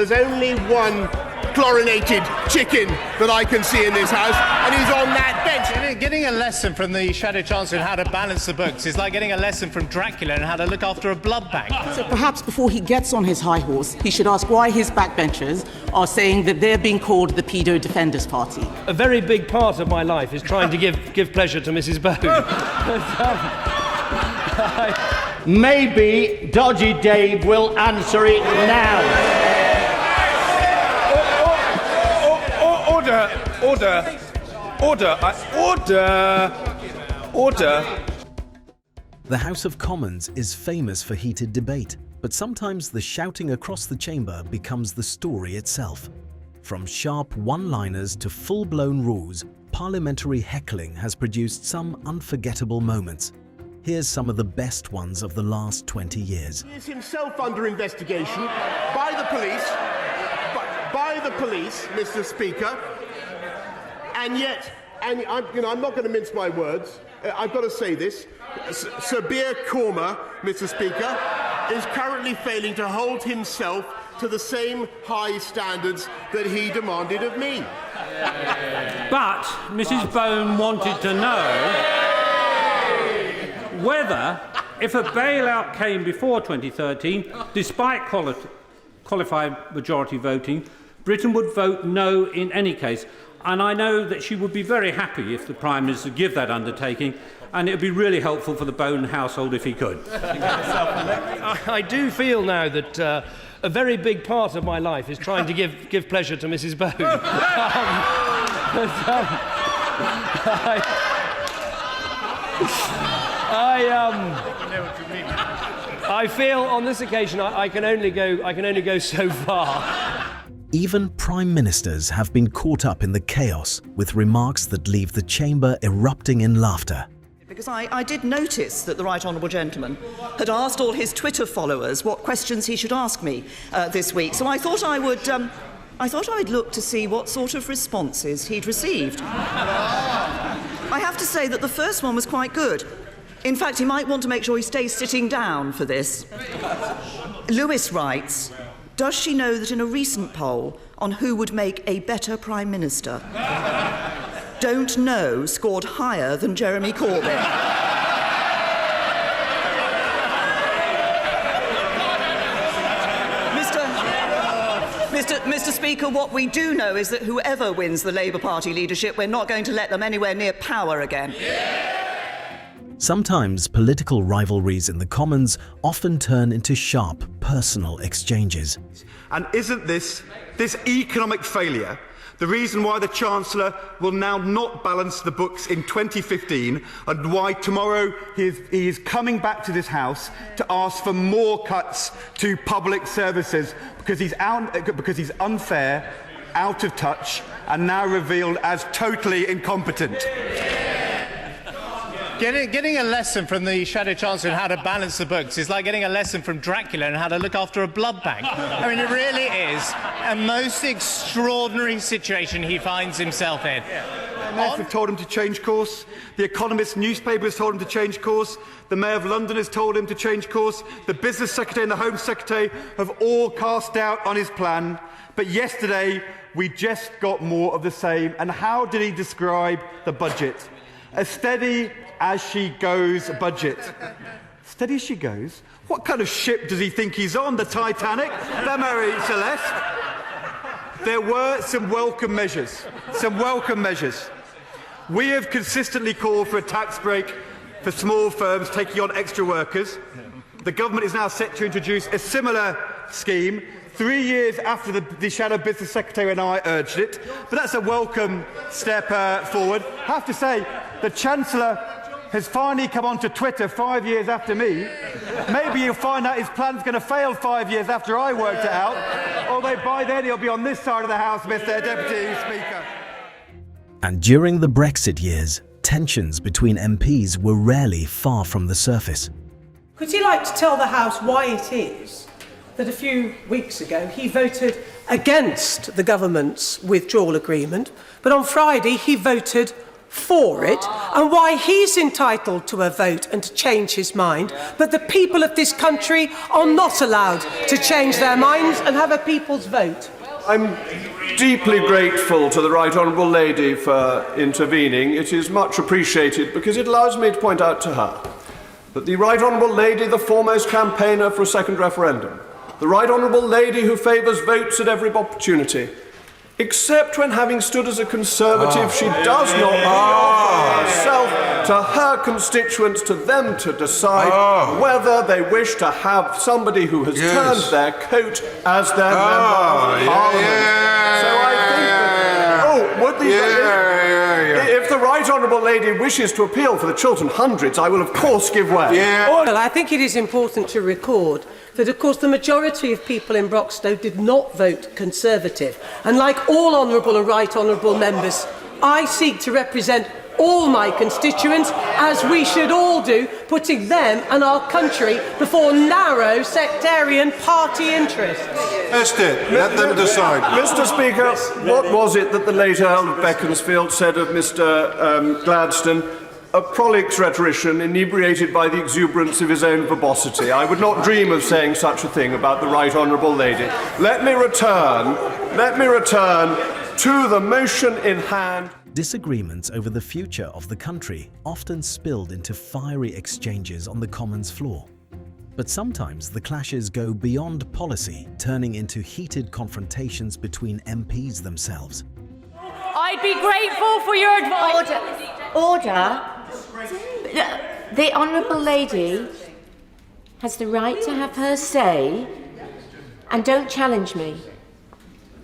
There's only one chlorinated chicken that I can see in this house, and he's on that bench. Getting a lesson from the Shadow Chancellor on how to balance the books is like getting a lesson from Dracula on how to look after a blood bank. So perhaps before he gets on his high horse, he should ask why his backbenchers are saying that they're being called the Pedo Defenders Party. A very big part of my life is trying to give pleasure to Mrs. Bone. Maybe Dodgy Dave will answer it now. Order. The House of Commons is famous for heated debate, but sometimes the shouting across the chamber becomes the story itself. From sharp one-liners to full-blown rules, parliamentary heckling has produced some unforgettable moments. Here's some of the best ones of the last 20 years. He is himself under investigation by the police, Mr. Speaker, and yet, I'm not going to mince my words, I've got to say this, Sabir Korma, Mr. Speaker, is currently failing to hold himself to the same high standards that he demanded of me. But Mrs. Bone wanted to know whether, if a bailout came before 2013, despite qualified majority voting, Britain would vote no in any case. And I know that she would be very happy if the Prime Minister give that undertaking, and it would be really helpful for the Bone household if he could. I do feel now that a very big part of my life is trying to give pleasure to Mrs. Bone. I feel on this occasion I can only go so far. Even Prime Ministers have been caught up in the chaos with remarks that leave the chamber erupting in laughter. Because I did notice that the Right Honourable Gentleman had asked all his Twitter followers what questions he should ask me this week, so I thought I would look to see what sort of responses he'd received. I have to say that the first one was quite good. In fact, he might want to make sure he stays sitting down for this. Lewis writes, does she know that in a recent poll on who would make a better Prime Minister, Don't Know scored higher than Jeremy Corbyn? Mr. Speaker, what we do know is that whoever wins the Labour Party leadership, we're not going to let them anywhere near power again. Sometimes political rivalries in the Commons often turn into sharp personal exchanges. And isn't this economic failure the reason why the Chancellor will now not balance the books in 2015 and why tomorrow he is coming back to this House to ask for more cuts to public services because he's unfair, out of touch and now revealed as totally incompetent? Getting a lesson from the Shadow Chancellor on how to balance the books is like getting a lesson from Dracula on how to look after a blood bank. I mean, it really is a most extraordinary situation he finds himself in. IMF have told him to change course. The Economist newspaper has told him to change course. The Mayor of London has told him to change course. The Business Secretary and the Home Secretary have all cast doubt on his plan. But yesterday, we just got more of the same. And how did he describe the budget? A steady as she goes budget. Steady as she goes? What kind of ship does he think he's on? The Titanic? The Mary Celeste? There were some welcome measures. We have consistently called for a tax break for small firms taking on extra workers. The government is now set to introduce a similar scheme 3 years after the Shadow Business Secretary and I urged it. But that's a welcome step forward. I have to say, the Chancellor has finally come onto Twitter 5 years after me. Maybe he'll find out his plan's going to fail 5 years after I worked it out. Although by then he'll be on this side of the House, Mr. Deputy Speaker. And during the Brexit years, tensions between MPs were rarely far from the surface. Could he like to tell the House why it is that a few weeks ago he voted against the government's withdrawal agreement, but on Friday he voted for it and why he's entitled to a vote and to change his mind, but the people of this country are not allowed to change their minds and have a people's vote. I'm deeply grateful to the Right Honourable Lady for intervening. It is much appreciated because it allows me to point out to her that the Right Honourable Lady, the foremost campaigner for a second referendum, the Right Honourable Lady who favours votes at every opportunity, except when, having stood as a Conservative, she does not offer herself to her constituents, to them to decide whether they wish to have somebody who has turned their coat as their Member of Parliament. So I think that, would the... If the Right Honourable Lady wishes to appeal for the Chiltern Hundreds, I will of course give way. Well, I think it is important to record that, of course, the majority of people in Broxtowe did not vote Conservative. And like all honourable and right honourable members, I seek to represent all my constituents, as we should all do, putting them and our country before narrow sectarian party interests. Let them decide. Mr. Speaker, what was it that the late Earl of Beaconsfield said of Mr. Gladstone? A prolix rhetorician inebriated by the exuberance of his own verbosity. I would not dream of saying such a thing about the Right Honourable Lady. Let me return to the motion in hand. Disagreements over the future of the country often spilled into fiery exchanges on the Commons floor. But sometimes the clashes go beyond policy, turning into heated confrontations between MPs themselves. I'd be grateful for your advice. Order. The Honourable Lady has the right to have her say, and don't challenge me.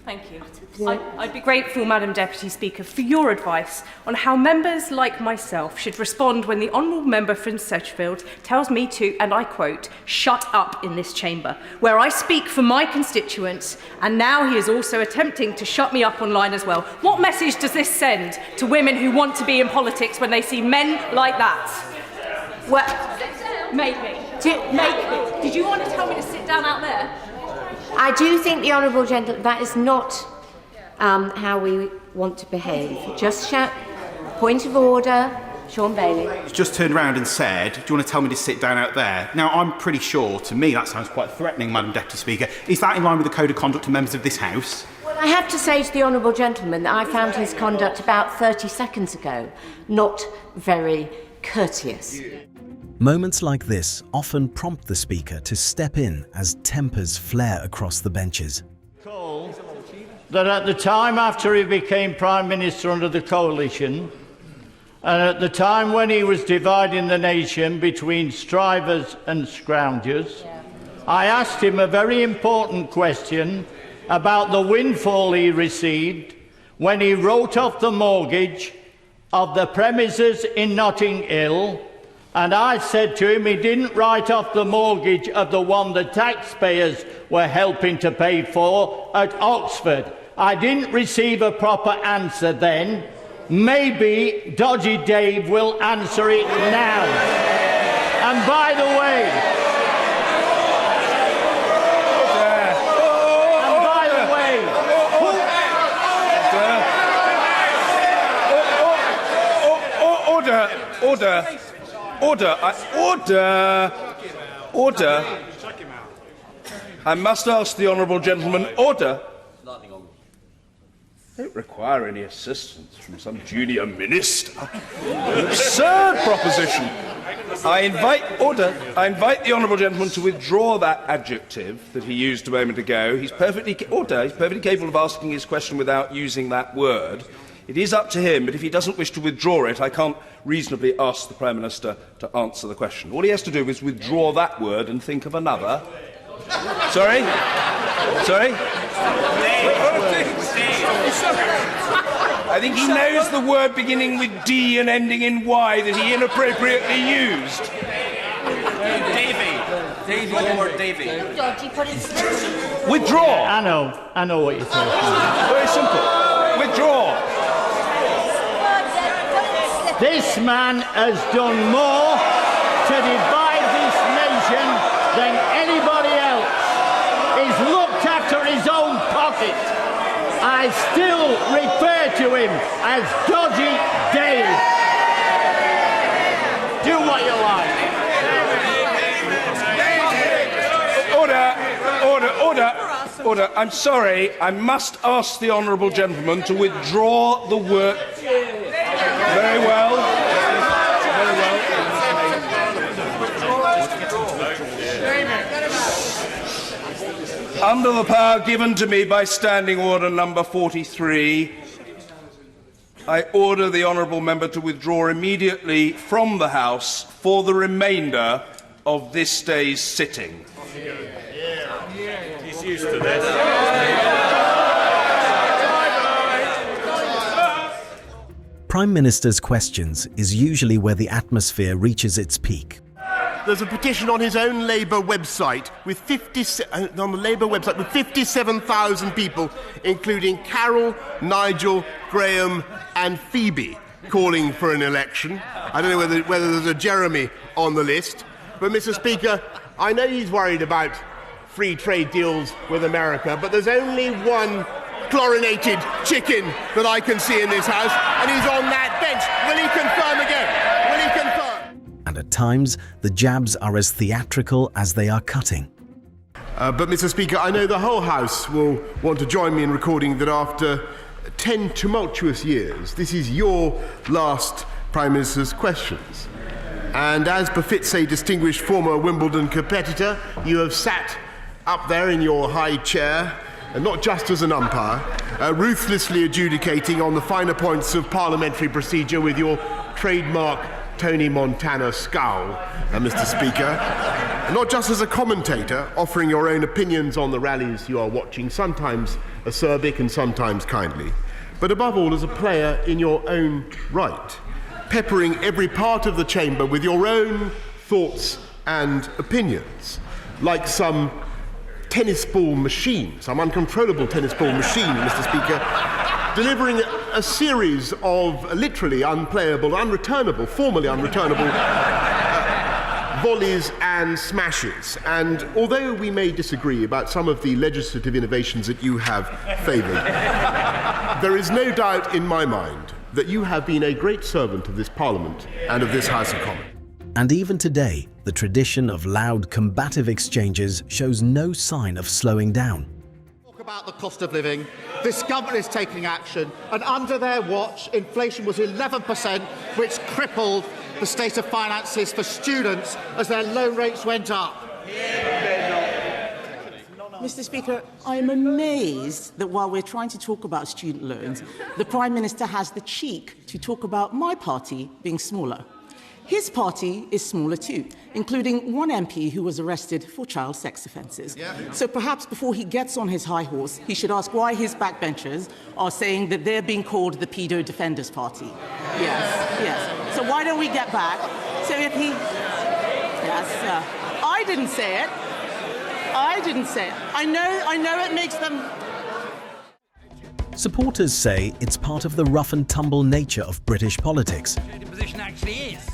Thank you. I'd be grateful, Madam Deputy Speaker, for your advice on how members like myself should respond when the Honourable Member from Sedgefield tells me to, and I quote, shut up in this chamber, where I speak for my constituents, and now he is also attempting to shut me up online as well. What message does this send to women who want to be in politics when they see men like that? Well, maybe. Did you want to tell me to sit down out there? I do think the Honourable Gentleman, that is not how we want to behave. Just shout, point of order, Sean Bailey. He's just turned around and said, do you want to tell me to sit down out there? Now, I'm pretty sure, to me, that sounds quite threatening, Madam Deputy Speaker. Is that in line with the Code of Conduct to members of this House? Well, I have to say to the Honourable Gentleman that I found his conduct about 30 seconds ago not very courteous. Moments like this often prompt the Speaker to step in as tempers flare across the benches. That at the time after he became Prime Minister under the Coalition, and at the time when he was dividing the nation between strivers and scroungers, I asked him a very important question about the windfall he received when he wrote off the mortgage of the premises in Notting Hill. And I said to him he didn't write off the mortgage of the one the taxpayers were helping to pay for at Oxford. I didn't receive a proper answer then. Maybe Dodgy Dave will answer it now. And by the way... Order. I must ask the Honourable Gentleman, order. Don't require any assistance from some junior minister. An absurd proposition. I invite the Honourable Gentleman to withdraw that adjective that he used a moment ago. He's perfectly capable of asking his question without using that word. It is up to him, but if he doesn't wish to withdraw it, I can't reasonably ask the Prime Minister to answer the question. All he has to do is withdraw that word and think of another. Sorry? I think he knows the word beginning with D and ending in Y that he inappropriately used. Davy. Withdraw. Yeah, I know what you're talking about. Very simple. Withdraw. This man has done more to divide this nation than anybody else. He's looked after his own pocket. I still refer to him as Dodgy Dave. Do what you like. Order. I'm sorry. I must ask the honourable gentleman to withdraw the word. Very well. Under the power given to me by Standing Order number 43, I order the honourable member to withdraw immediately from the House for the remainder of this day's sitting. He's used to this. Prime Minister's questions is usually where the atmosphere reaches its peak. There's a petition on his own Labour website with 57,000 people, including Carol, Nigel, Graham and Phoebe, calling for an election. I don't know whether there's a Jeremy on the list. But, Mr. Speaker, I know he's worried about free trade deals with America, but there's only one chlorinated chicken that I can see in this House, and he's on that bench. Will he confirm again? Will he confirm? And at times, the jabs are as theatrical as they are cutting. But, Mr. Speaker, I know the whole House will want to join me in recording that after 10 tumultuous years, this is your last Prime Minister's questions. And as befits a distinguished former Wimbledon competitor, you have sat up there in your high chair, and not just as an umpire, ruthlessly adjudicating on the finer points of parliamentary procedure with your trademark Tony Montana scowl, Mr. Speaker. Not just as a commentator, offering your own opinions on the rallies you are watching, sometimes acerbic and sometimes kindly, but above all as a player in your own right, peppering every part of the chamber with your own thoughts and opinions, like some tennis ball machine, some uncontrollable tennis ball machine, Mr. Speaker, delivering a series of literally unplayable, unreturnable, formally unreturnable volleys and smashes. And although we may disagree about some of the legislative innovations that you have favoured, there is no doubt in my mind that you have been a great servant of this Parliament and of this House of Commons. And even today, the tradition of loud, combative exchanges shows no sign of slowing down. Talk about the cost of living. This government is taking action, and under their watch, inflation was 11%, which crippled the state of finances for students as their loan rates went up. Mr. Speaker, I am amazed that while we're trying to talk about student loans, the Prime Minister has the cheek to talk about my party being smaller. His party is smaller too, including one MP who was arrested for child sex offences. So perhaps before he gets on his high horse, he should ask why his backbenchers are saying that they're being called the Pedo Defenders Party. Yes. So why don't we get back? So if he... Yes, I didn't say it. I know it makes them... Supporters say it's part of the rough and tumble nature of British politics. Position actually is.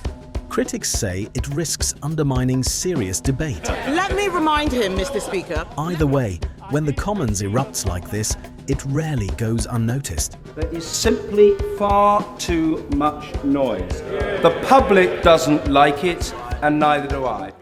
Critics say it risks undermining serious debate. Let me remind him, Mr. Speaker. Either way, when the Commons erupts like this, it rarely goes unnoticed. There is simply far too much noise. The public doesn't like it, and neither do I.